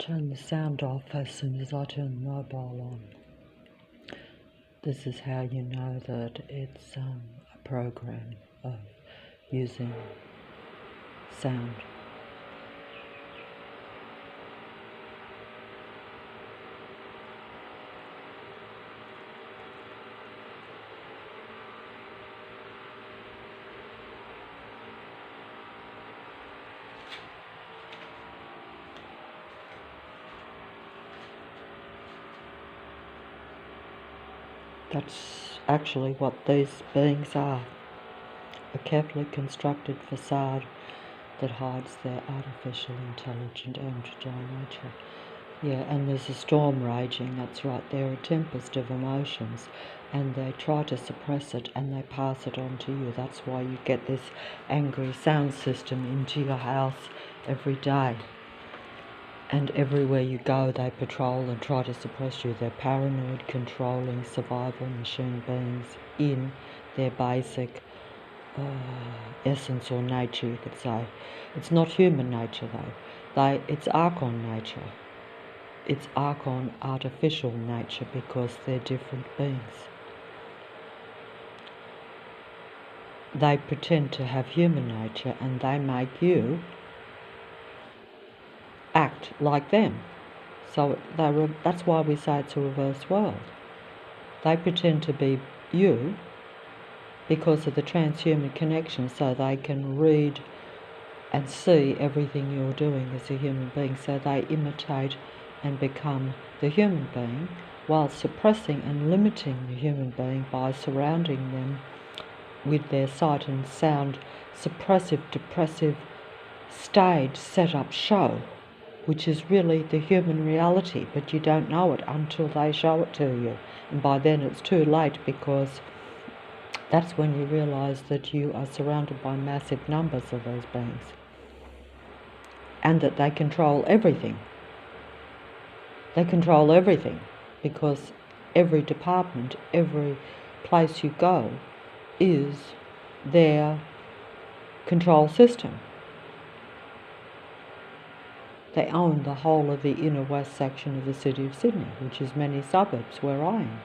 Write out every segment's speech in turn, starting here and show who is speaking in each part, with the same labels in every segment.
Speaker 1: turn the sound off as soon as I turn the mobile on. This is how you know that it's a program of using sound. That's actually what these beings are, a carefully constructed facade that hides their artificial, intelligent, androgyne nature. Yeah, and there's a storm raging, that's right, they're a tempest of emotions, and they try to suppress it and they pass it on to you. That's why you get this angry sound system into your house every day. And everywhere you go, they patrol and try to suppress you. They're paranoid, controlling, survival machine beings in their basic essence or nature, you could say. It's not human nature, though. It's Archon nature. It's Archon artificial nature because they're different beings. They pretend to have human nature and they make you act like them. So that's why we say it's a reverse world. They pretend to be you because of the transhuman connection, so they can read and see everything you're doing as a human being. So they imitate and become the human being while suppressing and limiting the human being by surrounding them with their sight and sound suppressive, depressive stage set-up show, which is really the human reality, but you don't know it until they show it to you. And by then it's too late, because that's when you realise that you are surrounded by massive numbers of those beings and that they control everything. They control everything because every department, every place you go is their control system. They own the whole of the inner west section of the city of Sydney, which is many suburbs where I am.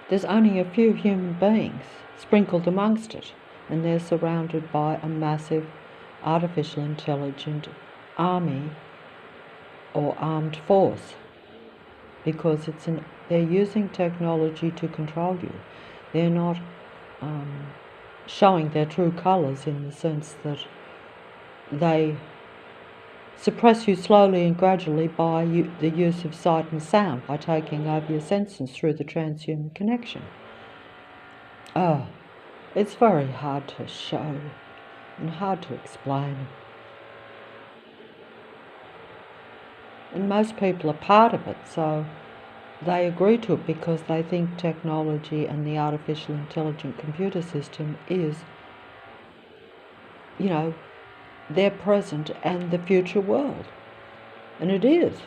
Speaker 1: There's only a few human beings sprinkled amongst it, and they're surrounded by a massive artificial intelligent army or armed force, because they're using technology to control you. They're not showing their true colours, in the sense that they suppress you slowly and gradually by the use of sight and sound, by taking over your senses through the transhuman connection. Oh, it's very hard to show and hard to explain. And most people are part of it, so they agree to it because they think technology and the artificial intelligent computer system is, their present and the future world. And it is.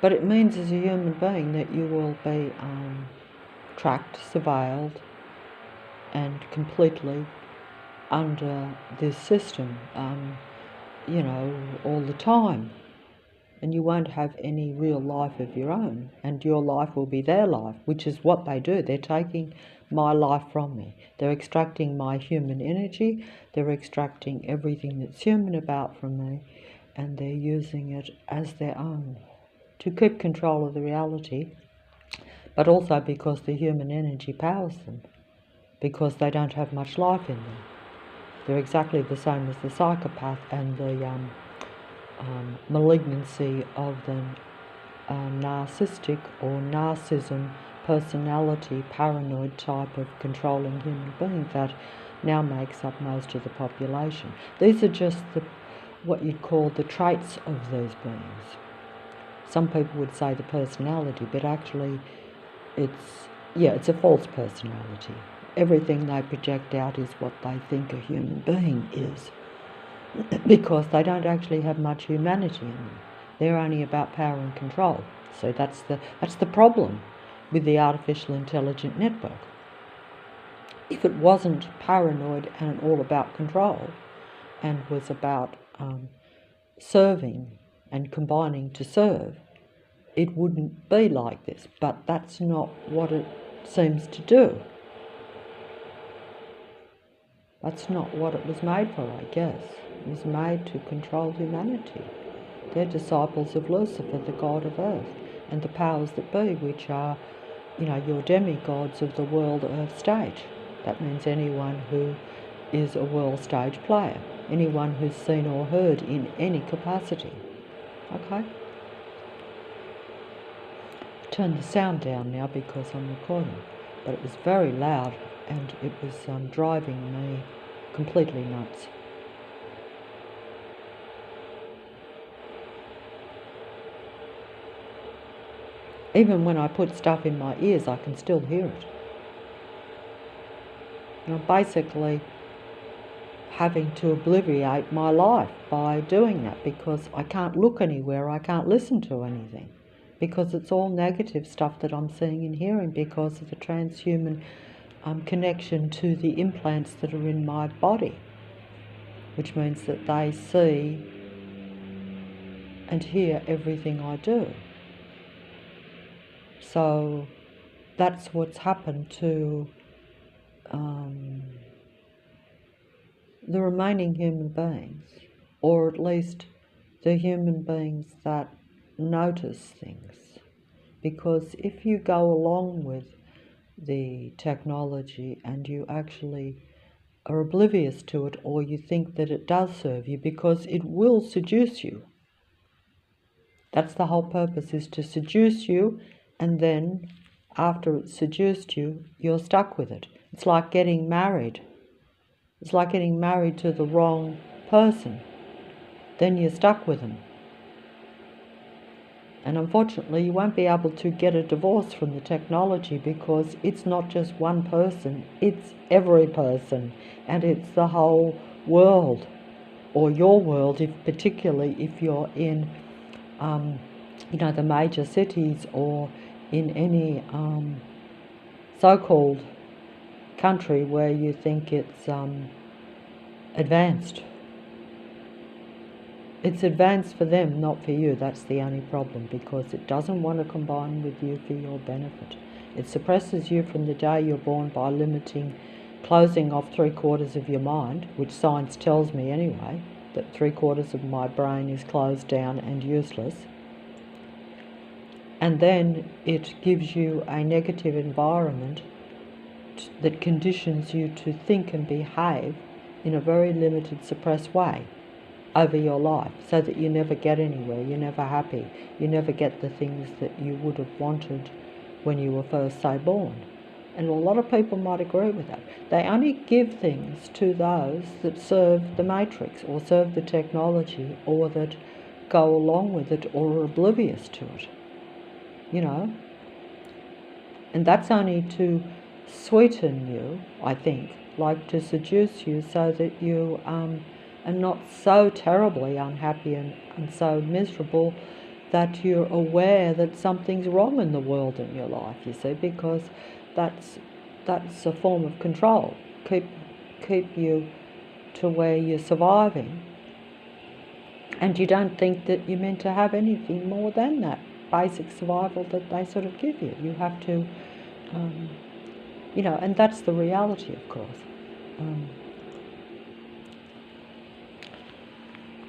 Speaker 1: But it means as a human being that you will be tracked, surveilled, and completely under this system, all the time. And you won't have any real life of your own, and your life will be their life, which is what they do. They're taking my life from me. They're extracting my human energy, they're extracting everything that's human about from me, and they're using it as their own to keep control of the reality, but also because the human energy powers them, because they don't have much life in them. They're exactly the same as the psychopath and the malignancy of the narcissistic or narcissism personality paranoid type of controlling human being that now makes up most of the population. These are just what you'd call the traits of these beings. Some people would say the personality, but actually it's a false personality. Everything they project out is what they think a human being is, because they don't actually have much humanity in them. They're only about power and control. So that's the problem with the artificial intelligent network. If it wasn't paranoid and all about control, and was about serving and combining to serve, it wouldn't be like this. But that's not what it seems to do. That's not what it was made for, I guess. It was made to control humanity. They're disciples of Lucifer, the god of earth, and the powers that be, which are, your demigods of the world earth stage. That means anyone who is a world stage player, anyone who's seen or heard in any capacity. Okay? Turn the sound down now because I'm recording, but it was very loud and it was driving me completely nuts. Even when I put stuff in my ears, I can still hear it. And I'm basically having to obliviate my life by doing that because I can't look anywhere, I can't listen to anything, because it's all negative stuff that I'm seeing and hearing because of the transhuman connection to the implants that are in my body, which means that they see and hear everything I do. So that's what's happened to the remaining human beings, or at least the human beings that notice things. Because if you go along with the technology and you actually are oblivious to it, or you think that it does serve you, because it will seduce you. That's the whole purpose, is to seduce you, and then after it's seduced you, you're stuck with it. It's like getting married. It's like getting married to the wrong person. Then you're stuck with them. And unfortunately, you won't be able to get a divorce from the technology because it's not just one person, it's every person, and it's the whole world, or your world, particularly if you're in, the major cities or in any so-called country where you think it's advanced. It's advanced for them, not for you. That's the only problem, because it doesn't want to combine with you for your benefit. It suppresses you from the day you're born by closing off 3/4 of your mind, which science tells me anyway, that 3/4 of my brain is closed down and useless. And then it gives you a negative environment that conditions you to think and behave in a very limited, suppressed way over your life, so that you never get anywhere, you're never happy, you never get the things that you would have wanted when you were first, say, born. And a lot of people might agree with that. They only give things to those that serve the matrix, or serve the technology, or that go along with it, or are oblivious to it. And that's only to sweeten you, I think, like to seduce you, so that you are not so terribly unhappy and so miserable that you're aware that something's wrong in the world in your life, you see, because that's a form of control. Keep you to where you're surviving, and you don't think that you're meant to have anything more than that basic survival that they sort of give you. You have to, and that's the reality, of course.